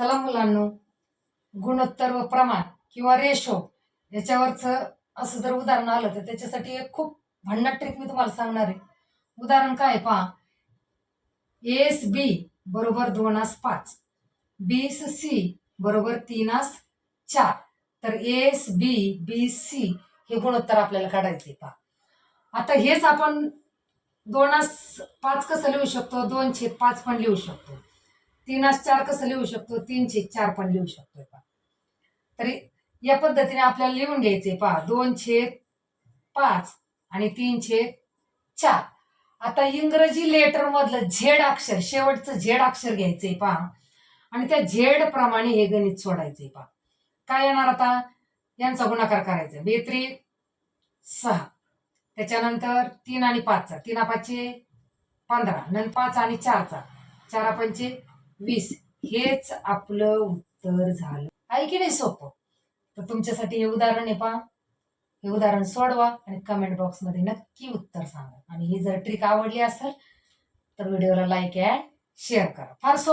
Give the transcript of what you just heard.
चला मुलांनो, गुणोत्तर व प्रमाण किंवा रेशो याच्यावरच असं जर उदाहरण आलं तर त्याच्यासाठी एक खूप भन्नाट ट्रिक मी तुम्हाला सांगणार आहे. उदाहरण काय पहा, एस बी बरोबर 2:5, बीस सी बरोबर 3:4. तर एस बी बी सी हे गुणोत्तर आपल्याला काढायचे पहा. आता हेच आपण 2:5 कसं लिहू शकतो, 2/5 पण लिहू शकतो. 3:4 कसं लिहू शकतो, 3/4 पण लिहू शकतो पहा. तरी या पद्धतीने आपल्याला लिहून घ्यायचे पहा, 2/5 आणि 3/4. आता इंग्रजी लेटर मधलं झेड अक्षर, शेवटचं झेड अक्षर घ्यायचंय पहा आणि त्या झेड प्रमाणे हे गणित सोडायचंय पहा. काय येणार आता, यांचा गुणाकार करायचा, 2×3=6, त्याच्यानंतर 3 आणि 5चा, 3×5=15, नंतर 5 आणि 4चा, 4×5=20. हेच आपलं उत्तर झालं. आहे की नाही सोपं? तर तुमच्यासाठी हे उदाहरण आहे पहा. हे उदाहरण सोडवा आणि कमेंट बॉक्स मध्ये नक्की उत्तर सांगा. आणि ही जर ट्रिक आवडली असेल तर व्हिडिओला लाईक अँड शेअर करा. फार सोपं.